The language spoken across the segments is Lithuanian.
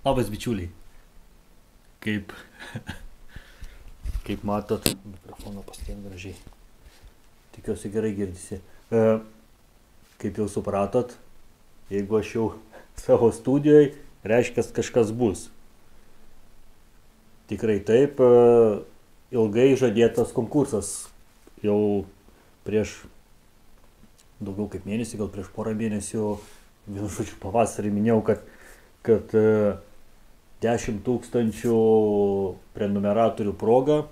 Labas bičiuliai. Kaip, kaip matot, mikrofoną pasidėm gražiai. Tikiuosi gerai girdisi. Kaip jau supratot, jeigu aš jau savo studijoje, reiškia kažkas bus. Tikrai taip, ilgai žadėtas konkursas. Jau prieš daugiau kaip mėnesį, gal prieš porą mėnesių, vienu žodžiu pavasarį minėjau, kad 10 000 prenumeratorių proga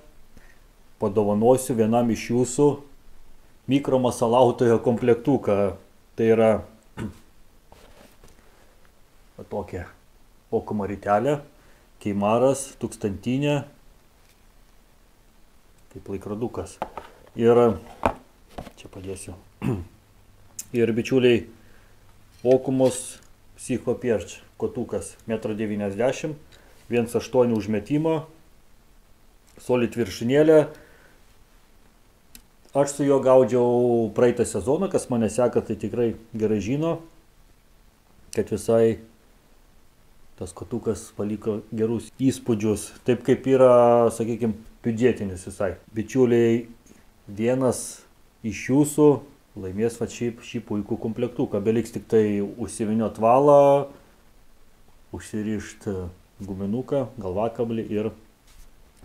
padovanosiu vienam iš jūsų mikromasalautojo komplektuką. Tai yra tokia okumo ritelė, keimaras, 1000, kaip laikrodukas. Ir čia padėsiu. Ir bičiuliai, okumos psichopierč kotukas 1,90 m, 1,8 užmetimo, solid viršinėlė. Aš su juo gaudžiau praeitą sezoną, kas mane seka, tai tikrai gerai žino, kad visai tas kotukas paliko gerus įspūdžius, taip kaip yra, sakykime, biudžetinis visai. Bičiuliai, vienas iš jūsų laimės šį puikų komplektuką. Beliks tik tai užsiviniot valą, užsirišt guminuką, galvakablį ir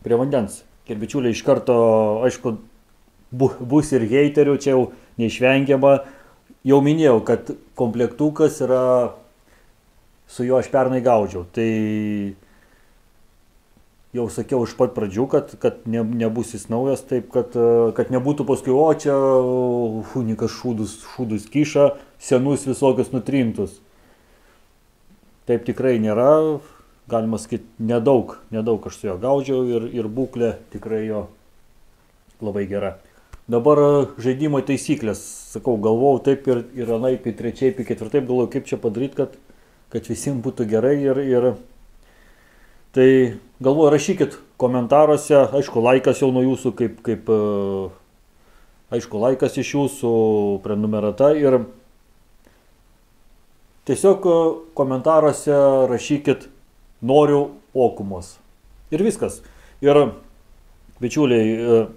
prie vandens. Ir bičiuliai, iš karto, aišku, bus ir heiterių, čia jau neišvengiama. Jau minėjau, kad komplektukas yra, su juo aš pernai gaudžiau. Tai jau sakiau iš pat pradžių, kad nebus jis naujas, taip kad nebūtų paskui, o čia unikas šūdus kiša, senus visokius nutrintus. Taip tikrai nėra, galima sakyti, nedaug aš su juo gaudžiau ir būklė tikrai jo labai gera. Dabar žaidimo taisyklės, sakau, galvojau taip ir anaip, ir trečiaip, ir ketvirtaip, galvojau, kaip čia padaryti, kad visiems būtų gerai ir tai galvoju, rašykit komentaruose, aišku, laikas jau nuo jūsų, aišku, laikas iš jūsų, prenumerata ir tiesiog komentaruose rašykit noriu okumos. Ir viskas. Ir bičiuliai,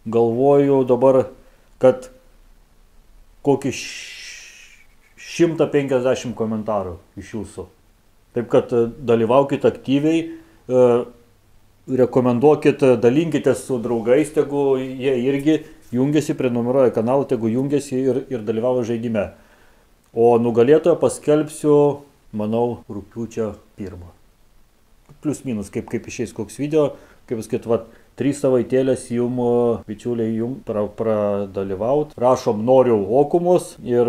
galvoju dabar, kad kokį 150 komentarų iš jūsų. Taip kad dalyvaukit aktyviai, rekomenduokit, dalinkitės su draugais, tegu jie irgi jungiasi, prenumeruoja kanalą, tegu jungiasi ir dalyvauja žaidime. O nugalėtoją paskelbsiu, manau, rugpjūčio 1. Plius minus, kaip išeis koks video, kaip sakyt, 3 savaitėlės bičiuliai, pradalyvaut. Rašom noriu okumos ir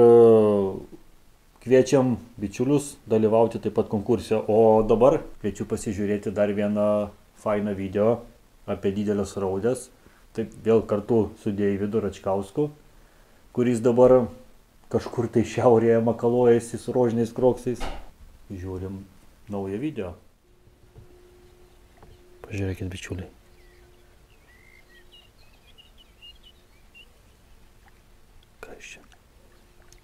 kviečiam bičiulius dalyvauti taip pat konkurse. O dabar kviečiu pasižiūrėti dar vieną fainą video apie didelės raudės. Taip vėl kartu su Deividu Račkausku, kuris dabar kažkur tai šiaurėje makalojasi su rožiniais kroksais. Žiūrim naują video. Pažiūrėkit, bičiuliai. Kas čia?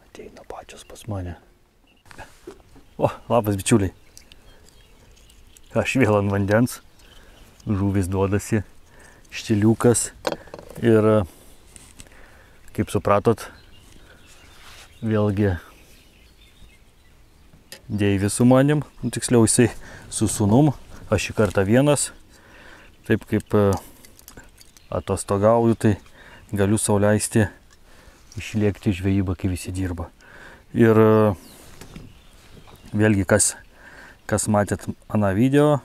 Ateina pačios pas mane. O, labas bičiuliai. Aš vėl ant vandens. Žuvis duodasi. Štiliukas. Ir kaip supratot, vėlgi Deivis su manim. Tiksliau jisai su sūnum. Aš šį kartą vienas. Taip kaip atostogauju, tai galiu sau leisti išlėkti žvejybą, kai visi dirba. Ir vėlgi, kas matėt aną video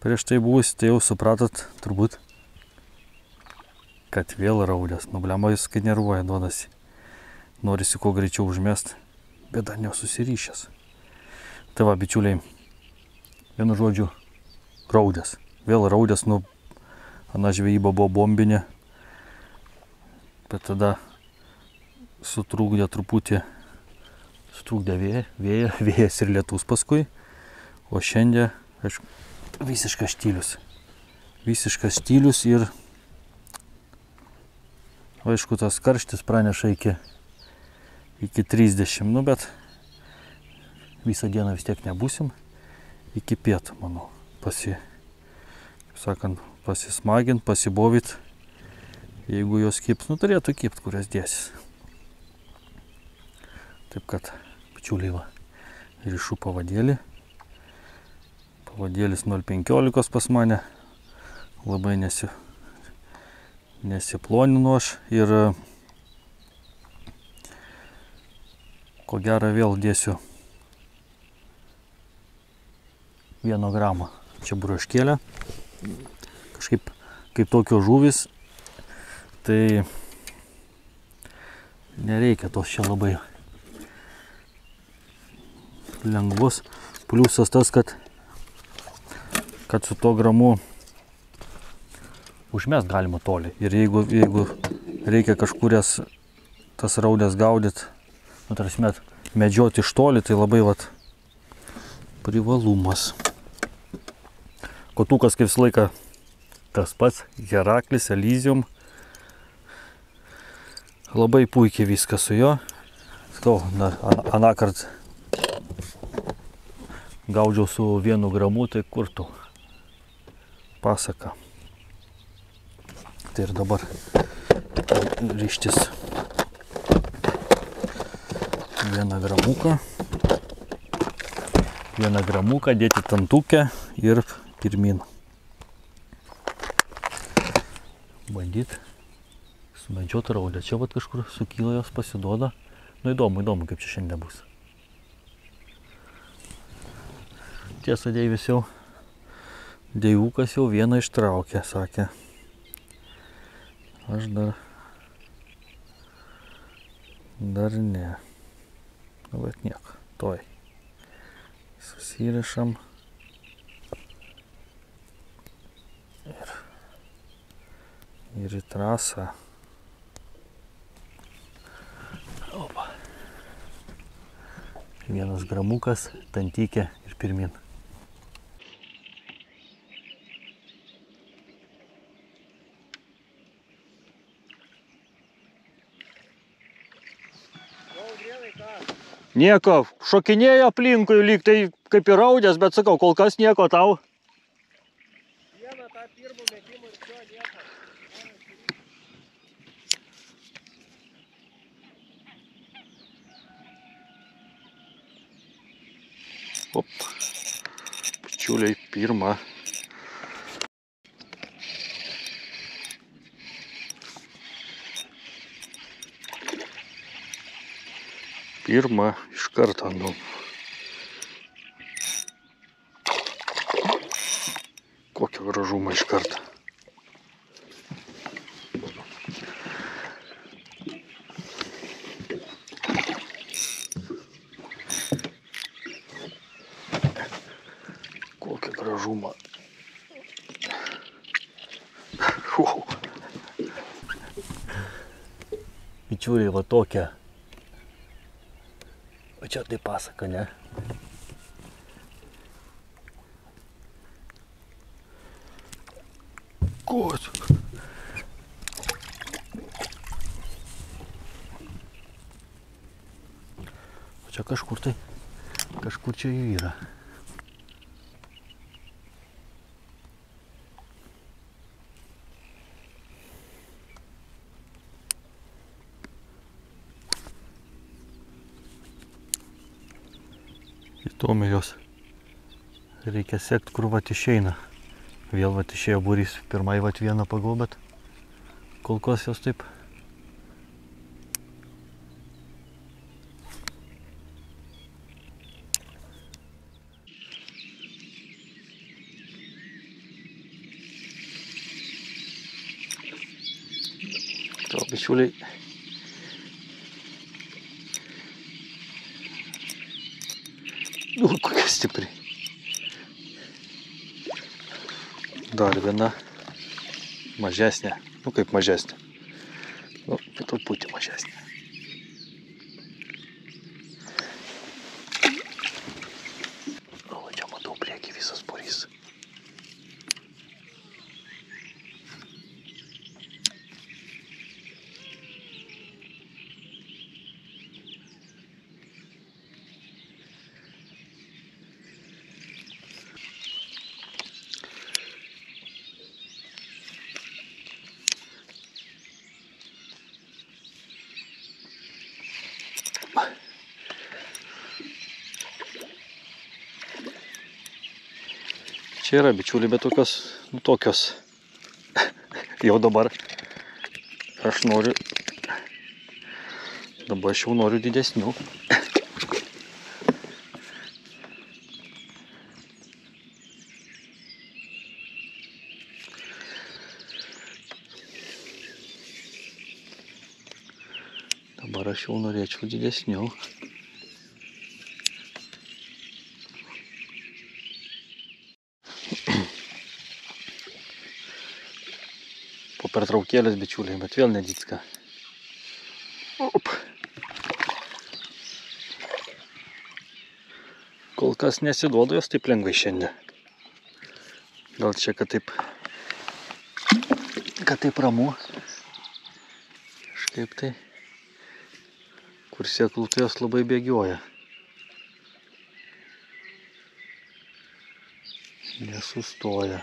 prieš tai buvus, tai jau supratot turbūt, kad vėl raudės. Nublema jis, kai nervuoja, duodasi. Norisi kuo greičiau užmest, bet dar nesusiryšęs. Tai va, bičiuliai, vienu žodžiu, raudės. Vėl raudės, ana žvejyba buvo bombinė, bet tada sutrūkdė truputį. Sutrūkdė vėjas ir lietus paskui, o šiandien, aišku, visiškas štilius. Visiškas štilius ir, aišku, tas karštis praneša iki 30, bet visą dieną vis tiek nebūsim. iki pietų, manau, pasismagint, pasibovyt. Jeigu jos kips, turėtų kipt, kurias dėsis. Taip kad, bičiuliai, va, rišu pavadėlį. Pavadėlis 0,15 pas mane. Labai nesiploninu aš. Ir ko gero vėl dėsiu 1 gramą. Čia buraškėlė. Kažkaip kaip tokios žuvis, tai nereikia tos čia labai lengvus. Pliusas tas, kad su to gramu užmest galima toli. Ir jeigu reikia kažkurias tas raudės gaudyt, tarsi medžioti iš toli, tai labai vat privalumas. Kotukas kaip visą laiką tas pats, Heraklis, Elysium. Labai puikiai viskas su juo. Anąkart gaudžiau su 1 gramu, tai kur tu? Pasaka. Tai ir dabar ryžtis 1 gramuką. 1 gramuką dėti tantukę ir pirmin. Bandyt sumedžiot raudę. Čia vat kažkur sukyla, jos pasiduoda. Įdomu, kaip čia šiandien bus. Tiesa, Deivukas jau vieną ištraukė, sakė. Aš dar ne. Bet nieko, toj. Susirišam. Ir į trasą. Opa. 1 gramukas, tantykė ir pirmin. Nieko, šokinėjo aplinkui, lyg tai kaip ir raudės, bet sakau, kol kas nieko tau. Vieną tą pirmų metimų ir šio nieko. Op. Bičiuliai, pirmą. Pirmą iš karto, kokio gražumo iš karto. Kokio gražumo. Bičiuliai, va tokia. O čia tai pasaka, ne? Koks? O čia kažkur čia jų yra. Įdomi jos. Reikia sekti, kur vat išeina. Vėl vat išėjo būrys. Pirmai vat vieną pagau, bet kol kas jos taip. To, bičiuliai. Kokia stipri. Dar viena mažesnė. Kaip mažesnė. Truputį mažesnė. O, čia matau priekį visas būrys. Čia yra bičiuliai, bet tokios, nu tokios. Jau dabar aš noriu, dabar aš jau noriu didesnių. Dabar aš jau norėčiau didesnių. Po pertraukėlės bičiuliai, bet vėl nedicka. Op. Kol kas nesiduodu jos taip lengvai šiandien. Gal čia, kad taip ramu. Kažkaip tai. Kur sėklų, tai jos labai bėgioja. Nesustoja.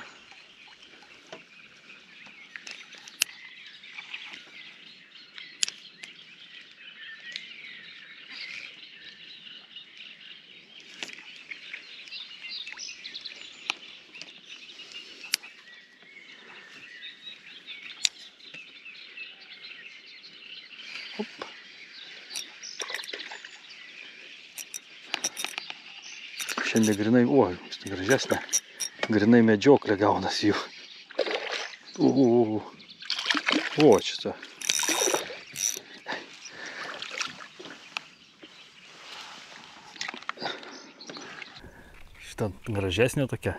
Op. Šiandien grinai, gražesnė, grinai medžioklė gaunasi jų. O, šitą. Šitą gražesnė tokia.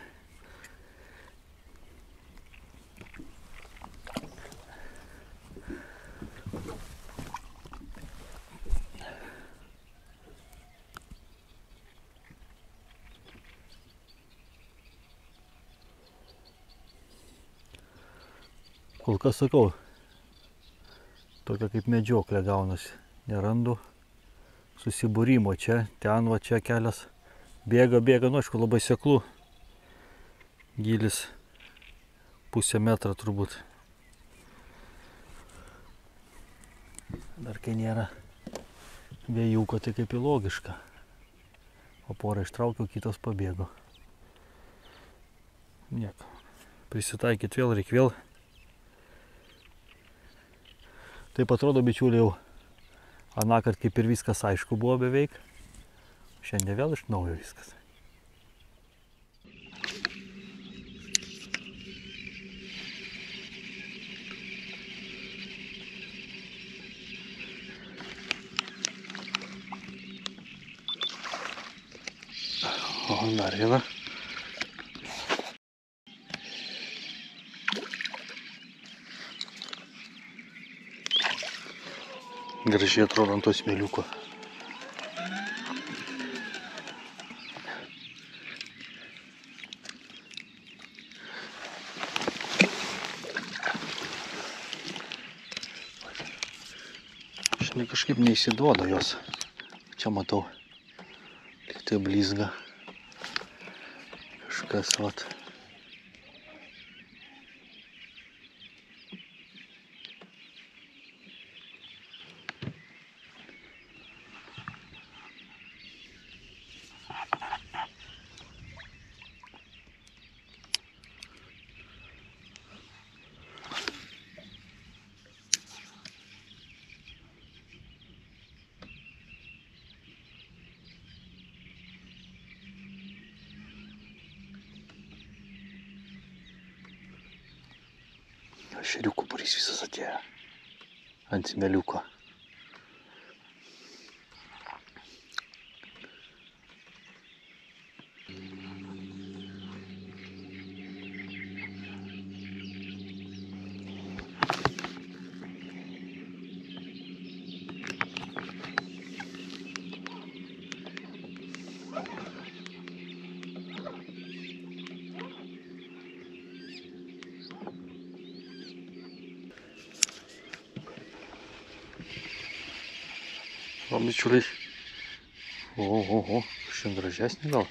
Kol kas sakau, tokia kaip medžioklė gaunasi. Nerandu susibūrimo čia, ten va čia kelias. Bėga, nu aišku, labai seklų. Gylis pusę metrą turbūt. Dar kai nėra vėjuko, tai kaip į logiška. O porą ištraukiau, kitos pabėgo. Nieko. Prisitaikyti vėl, reikia vėl. Taip atrodo, bičiuliai, jau anąkart kaip ir viskas aišku buvo beveik. Šiandien vėl iš naujo viskas. O, dar viena. Gražiai atrodo ant to smėliuko. Šiandien kažkaip neįsiduoda jos. Čia matau, tik tai blizga. Kažkas vat. Šeriukų būrys visas atėjo ant smėliuko. O, bičiuliai. O, šiandien gražesnį gal.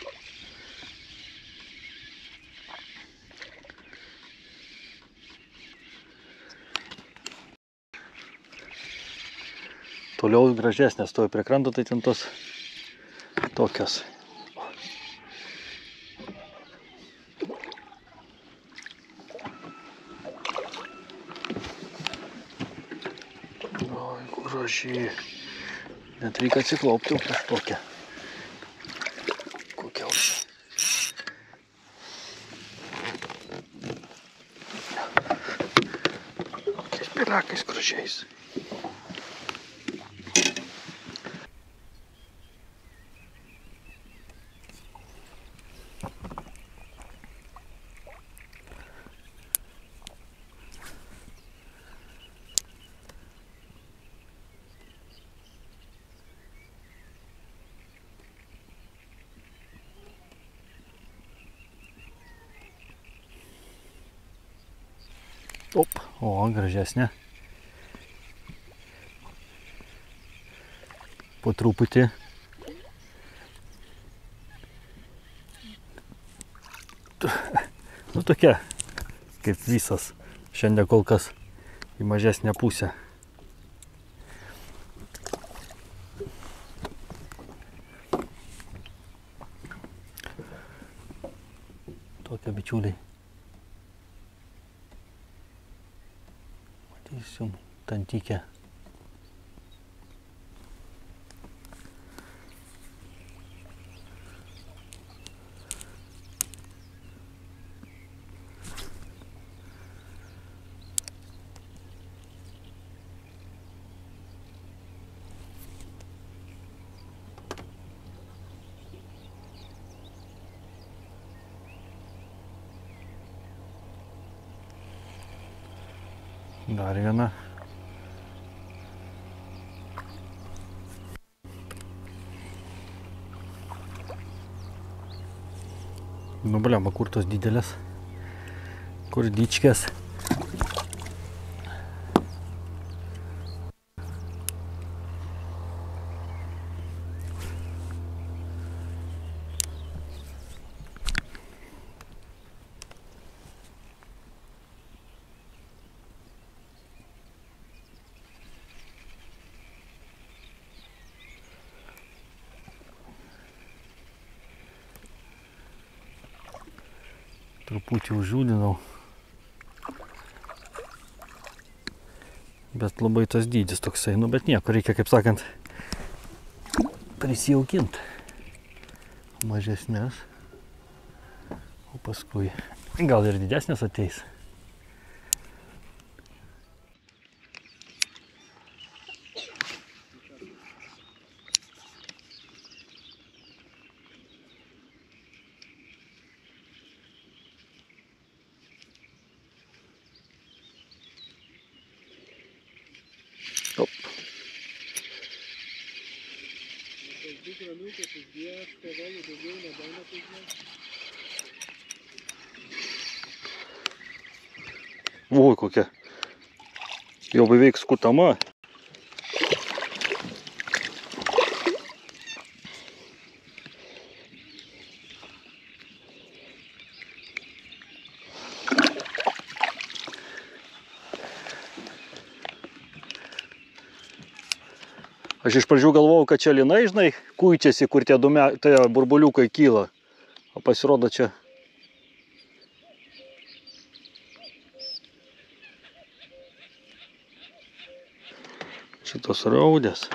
Toliau gražesnės stovi prie kranto, tai ten tos tokios. graži. Net reikia atsiklaupti prieš tokią. Kokia aušė. Kokiais pelekais gražiais. Op, o, gražesnė. Po truputį. Nu tokia, kaip visas. Šiandien kol kas į mažesnę pusę. Tokia, bičiuliai. Matysim, tantykę. Dar viena. Nu, bliamba, kur tos didelės? Kur dičkės? Truputį užžūdinau. Bet labai tas dydis toksai, nu bet nieko, reikia, kaip sakant, prisijaukinti mažesnės, o paskui gal ir didesnės ateis. Op. Du graniukus uždėjęs, kovalių daugiau nebeina taip. Oi, kokia. Jau beveik skutama. Aš iš pradžių galvojau, kad čia linai, žinai, kuičiasi, kur tie burbuliukai kyla. O pasirodo čia. Šitos raudės.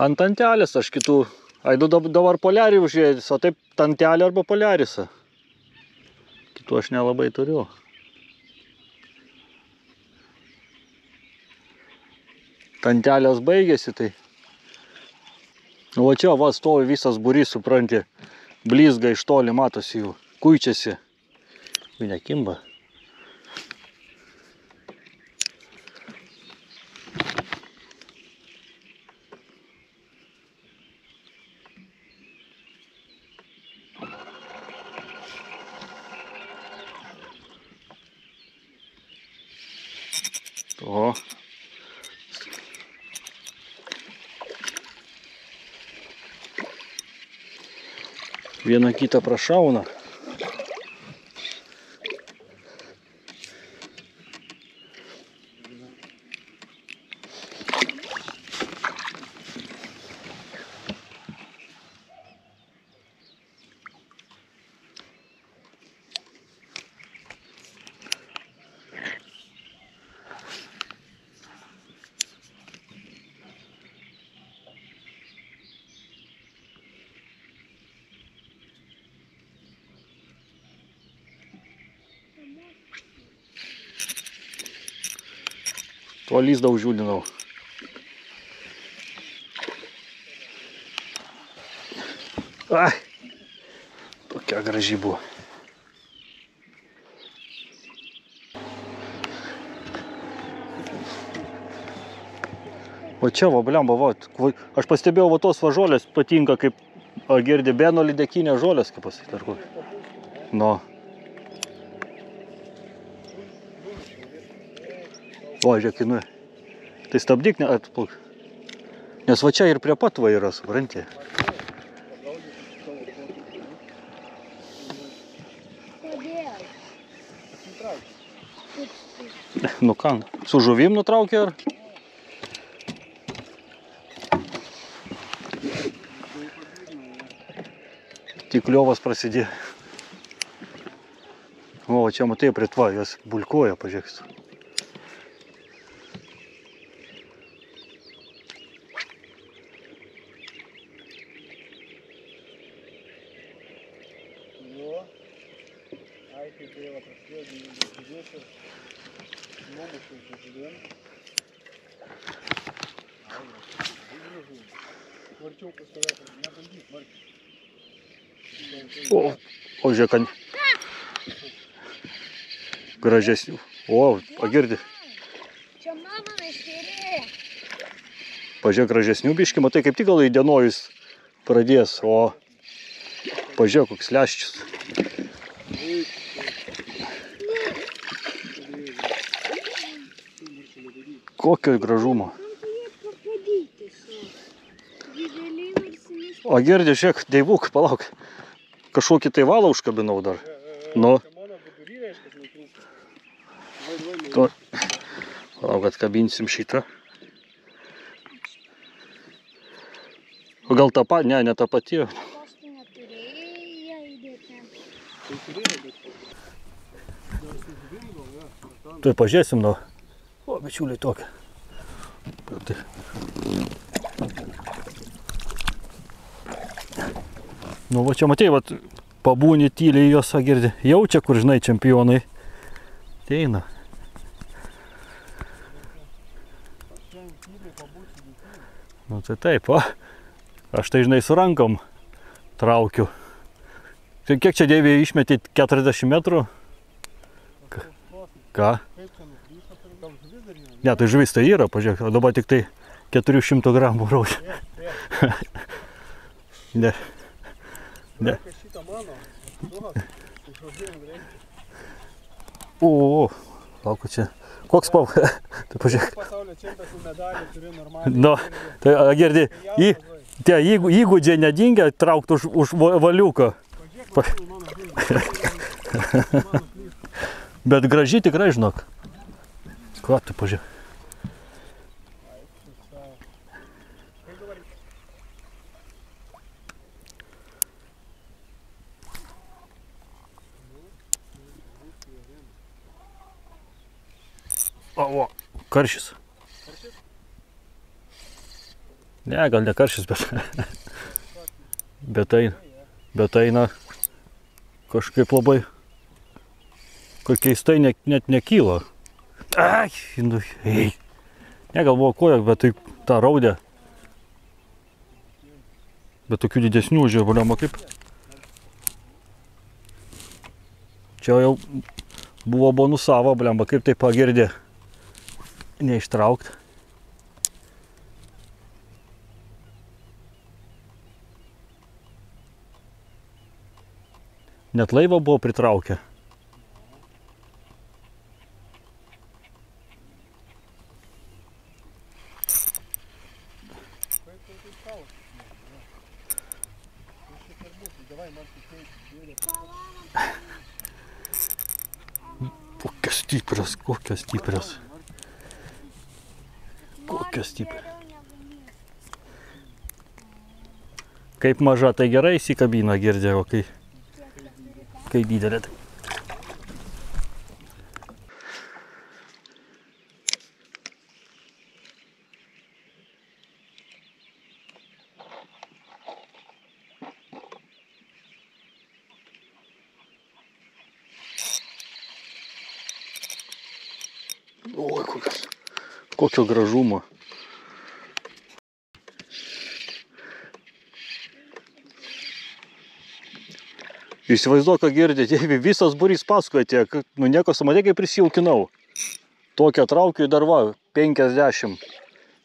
Ant antelės aš kitų. Aidu dabar poliarį užžiūrėtis, o taip tantelį arba poliarisą. Kitų aš nelabai turiu. Tantelės baigėsi, tai. O čia va stovi visas būrys, supranti, blizga iš toli, matosi jų, kuičiasi. Jų nekimba. O. Vieną kitą prašauna. Tuo lizdą užjudinau. Ai, tokia graži buvo. O čia, va, blemba, va, aš pastebėjau, va, tos va žolės patinka, kaip girdi beno lydekinė žolės, kaip pasakyti, ar kur. Nu. O, žiūrėk, nu. Tai stabdyk, ne, atpluk. Nes va čia ir prie pat va yra, supranti. Nu ką, su žuvim nutraukė ar? Tik liovas prasidėjo. O, čia matai prie tva, jos bulkuoja, pažiūrėkit. Jo, ai, kaip vėlą prasidėjo, žiūrėsiu, nuomušiu žuvim. Varčiau pas tave, nebandyk, varčiau. O, žiūrėk, gražesnių. O, pagirdi. Čia mama meškerė. Pažiūrėk, gražesnių biškį, matai, kaip tik gal įdienojus pradės, o pažiūrėk, koks leščius. Kokio gražumo. O girdi, žiūrėk, deivuk, palauk. Kažkokį tai valą užkabinau dar. Nu. Palauk, atkabinsim šitą. O gal tą patį? Ne, ne tą patį. Tai pažiūrėsim, nu. O, bičiuliai tokia. Nu, va čia matei, va, pabūni tyliai jos, girdi. Jaučia, kur, žinai, čempionai. Teina. Nu, tai taip, o. Aš tai, žinai, su rankom traukiu. Tai kiek čia Dėvė išmetė 40 metrų? Ką? Ne, tai žuvis tai yra, pažiūrėk, o dabar tik tai 400 gramų rauja. Ne. Ne. O, lauku čia. Koks pau? Tai pažiūrėk. Pasaulio čempionų medalį turi normaliai. Nu, tai girdi, tie įgūdžiai nedingia traukt už valiuką. Bet graži tikrai, žinok. Ką tu pažiūrėk? O, karšis. Ne, gal ne karšis, bet eina kažkaip labai keistai net nekyla. Ai, nu, ei. Negalvoju koja, bet tai tą raudę. Bet tokių didesnių žiūrėjau, baliama kaip. Čia jau buvo bonusavo, baliama, kaip tai pagirdė. Neištraukt. Net laivą buvo pritraukę. Kokios stiprios, kokios stiprios. Kokios stiprios. Kaip maža, tai gerai įsikabina, girdėjau, kai didelė. Oi, Kokio gražumo. Įsivaizduok, ką girdėt, visas būrys paskui atėjo, nu nieko sumatė, kaip prisijaukinau. Tokią traukiu į darvą, 50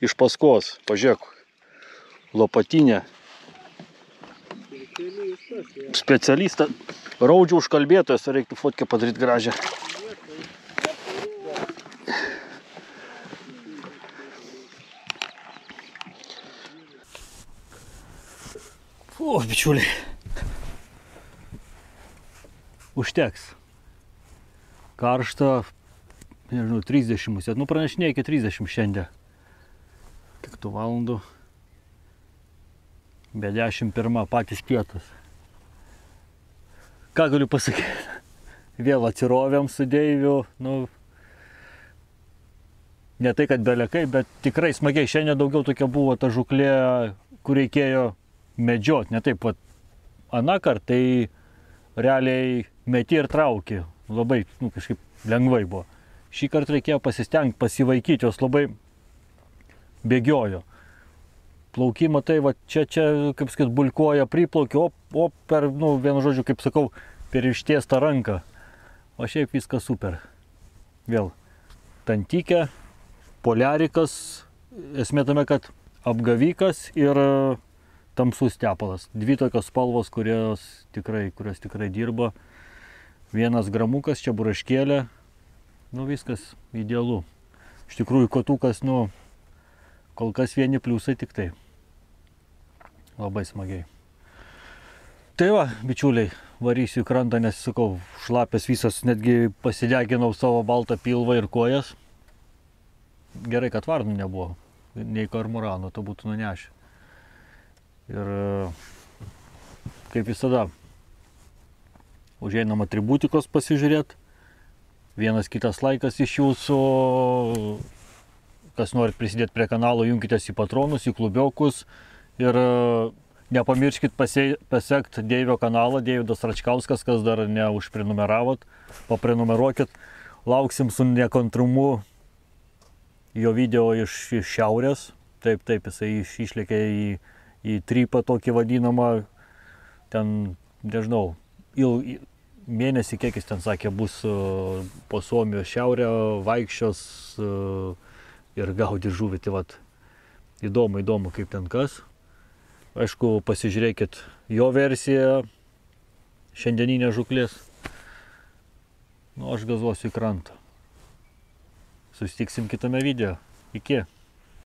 iš paskos, pažiūrėk, lopatinė. Specialistas, raudžių užkalbėtojas, reiktų fotkę padaryti gražią. O, bičiuliai. Užteks. Karšta, nežinau, 30. Nu, pranešinė iki 30 šiandien. Kiek tų valandų? Be 11 patys pietus. Ką galiu pasakyti? Vėl atsirovėm su Deiviu. Nu, ne tai, kad belekai, bet tikrai smagiai. Šiandien daugiau tokia buvo ta žuklė, kur reikėjo medžiot. Ne taip, vat, anakart, tai realiai meti ir trauki. Labai, nu, kažkaip lengvai buvo. Šį kartą reikėjo pasistengti, pasivaikyti, jos labai bėgiojo. Plaukimą tai, va, čia, kaip sakyt, bulkuoja, priplaukia, o per, nu, vienu žodžiu, kaip sakau, per ištiestą ranką. O šiaip viskas super. Vėl, tantikė, poliarikas, esmė tame, kad apgavikas ir tamsus tepalas. Dvi tokios spalvos, kurios tikrai dirba. 1 gramukas, čia buraškėlė. Nu, viskas idealu. Iš tikrųjų, kotukas, nu, kol kas vieni pliusai tik tai. Labai smagiai. Tai va, bičiuliai, varysiu į krantą, nes, sakau, šlapės visas, netgi pasideginau savo baltą pilvą ir kojas. Gerai, kad varnų nebuvo, nei kormorano, to būtų nunešę. Ir kaip visada, užeinam atributikos pasižiūrėti. Vienas kitas laikas iš jūsų, kas norit prisidėti prie kanalo, junkitės į patronus, į klubiokus ir nepamirškit pasekti Deivio kanalą, Deividas Račkauskas, kas dar neužprenumeravot, paprenumeruokit. Lauksim su nekantrumu jo video iš šiaurės. Taip, jisai išlėkė į trypą tokį vadinamą, ten, nežinau, mėnesį, kiek jis ten sakė, bus po Suomijos šiaurę, vaikščios ir gaudys žuvį. Tai vat, įdomu, kaip ten kas. Aišku, pasižiūrėkit jo versiją šiandieninės žuklės. Nu, aš gazuosiu į krantą. Susitiksim kitame video. Iki.